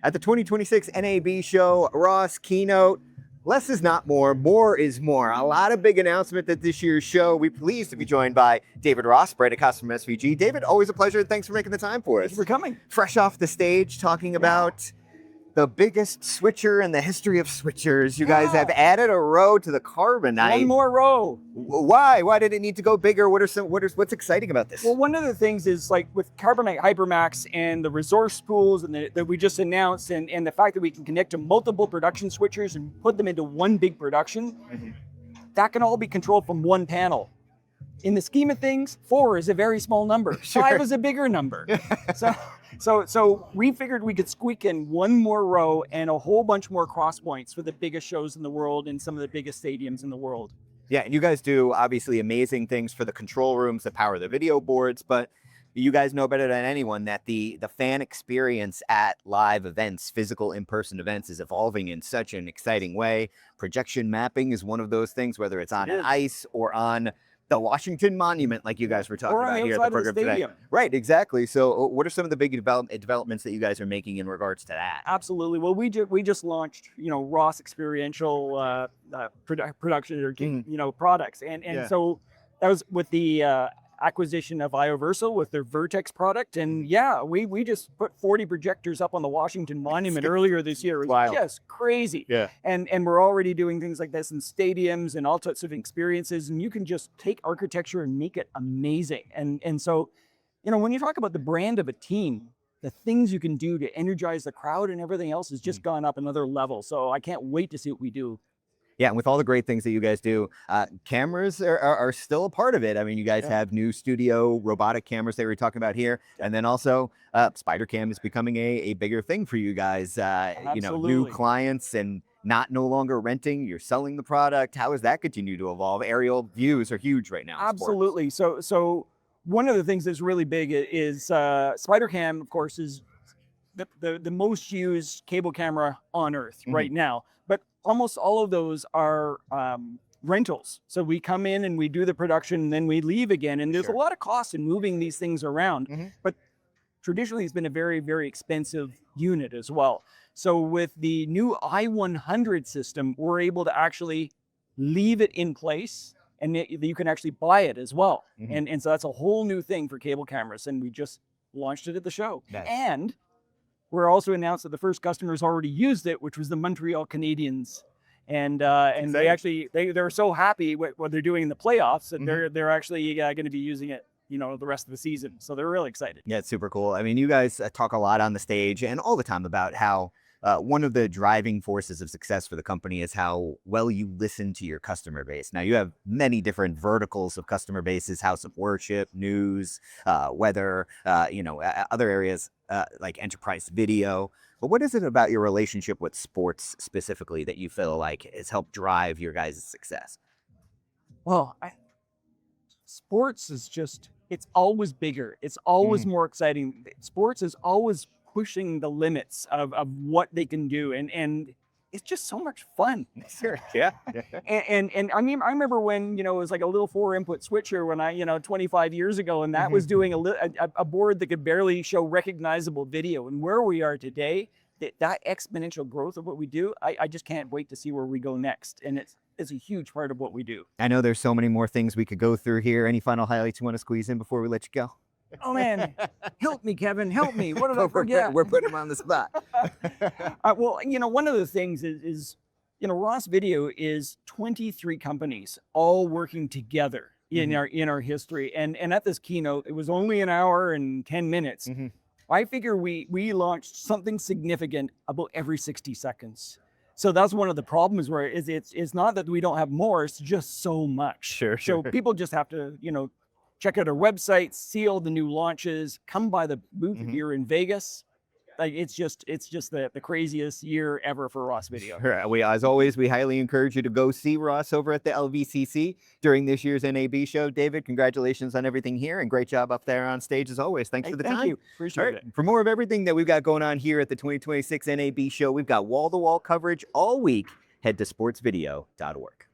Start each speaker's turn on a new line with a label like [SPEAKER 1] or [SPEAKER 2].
[SPEAKER 1] At the 2026 NAB Show, Ross keynote, less is not more, more is more. A lot of big announcement at this year's show. We're pleased to be joined by David Ross, Brandon Costa from SVG. David, always a pleasure. Thanks for making the time for us.
[SPEAKER 2] Thanks for coming.
[SPEAKER 1] Fresh off the stage, talking about the biggest switcher in the history of switchers. You guys have added a row to the Carbonite.
[SPEAKER 2] One more row.
[SPEAKER 1] Why? Why did it need to go bigger? What's exciting about this?
[SPEAKER 2] Well, one of the things is like with Carbonite Hypermax and the resource pools and that we just announced and the fact that we can connect to multiple production switchers and put them into one big production, that can all be controlled from one panel. In the scheme of things, 4 is a very small number.
[SPEAKER 1] Sure.
[SPEAKER 2] 5 is a bigger number. So we figured we could squeak in one more row and a whole bunch more cross points for the biggest shows in the world and some of the biggest stadiums in the world.
[SPEAKER 1] Yeah, and you guys do obviously amazing things for the control rooms that power the video boards, but you guys know better than anyone that the fan experience at live events, physical in-person events, is evolving in such an exciting way. Projection mapping is one of those things, whether it's on ice or on the Washington Monument, like you guys were talking about here at the program today. Right, exactly. So what are some of the big developments that you guys are making in regards to that?
[SPEAKER 2] Absolutely. Well, we just launched, Ross experiential production or, products. And so that was with the acquisition of IOversal with their Vertex product. And we just put 40 projectors up on the Washington Monument earlier this year. It was just crazy.
[SPEAKER 1] Yeah.
[SPEAKER 2] And we're already doing things like this in stadiums and all sorts of experiences. And you can just take architecture and make it amazing. And so, when you talk about the brand of a team, the things you can do to energize the crowd and everything else has just gone up another level. So I can't wait to see what we do.
[SPEAKER 1] Yeah, and with all the great things that you guys do, cameras are still a part of it. I mean, you guys have new studio robotic cameras that we were talking about here. And then also Spidercam is becoming a bigger thing for you guys. New clients and no longer renting, you're selling the product. How has that continued to evolve? Aerial views are huge right now.
[SPEAKER 2] Absolutely. So one of the things that's really big is Spidercam, of course, is the most used cable camera on Earth right now. But almost all of those are rentals. So we come in and we do the production and then we leave again. And there's a lot of cost in moving these things around. But traditionally, it's been a very, very expensive unit as well. So with the new i100 system, we're able to actually leave it in place and you can actually buy it as well. And so that's a whole new thing for cable cameras. And we just launched it at the show.
[SPEAKER 1] Nice.
[SPEAKER 2] And we're also announced that the first customers already used it, which was the Montreal Canadiens. And they're so happy with what they're doing in the playoffs that they're actually going to be using it, the rest of the season. So they're really excited.
[SPEAKER 1] Yeah, it's super cool. I mean, you guys talk a lot on the stage and all the time about how one of the driving forces of success for the company is how well you listen to your customer base. Now, you have many different verticals of customer bases: house of worship, news, weather, other areas like enterprise video. But what is it about your relationship with sports specifically that you feel like has helped drive your guys' success?
[SPEAKER 2] Well, sports is it's always bigger. It's always more exciting. Sports is always pushing the limits of what they can do. And it's just so much fun.
[SPEAKER 1] Sure. Yeah.
[SPEAKER 2] And I mean, I remember when, it was like a little 4-input switcher when 25 years ago, and that was doing a board that could barely show recognizable video. And where we are today, that exponential growth of what we do, I just can't wait to see where we go next. And it's a huge part of what we do.
[SPEAKER 1] I know there's so many more things we could go through here. Any final highlights you want to squeeze in before we let you go?
[SPEAKER 2] Oh man, help me, Kevin, help me. What did I forget?
[SPEAKER 1] We're putting him on the spot.
[SPEAKER 2] Well, one of the things is Ross Video is 23 companies all working together in our history. And at this keynote, it was only an hour and 10 minutes. I figure we launched something significant about every 60 seconds. So that's one of the problems where it's not that we don't have more, it's just so much.
[SPEAKER 1] Sure.
[SPEAKER 2] So people just have to, check out our website, see all the new launches, come by the booth here in Vegas. Like it's just the craziest year ever for Ross Video.
[SPEAKER 1] As always, we highly encourage you to go see Ross over at the LVCC during this year's NAB show. David, congratulations on everything here and great job up there on stage as always. Thanks for the time.
[SPEAKER 2] Thank you. Appreciate it.
[SPEAKER 1] For more of everything that we've got going on here at the 2026 NAB show, we've got wall-to-wall coverage all week. Head to sportsvideo.org.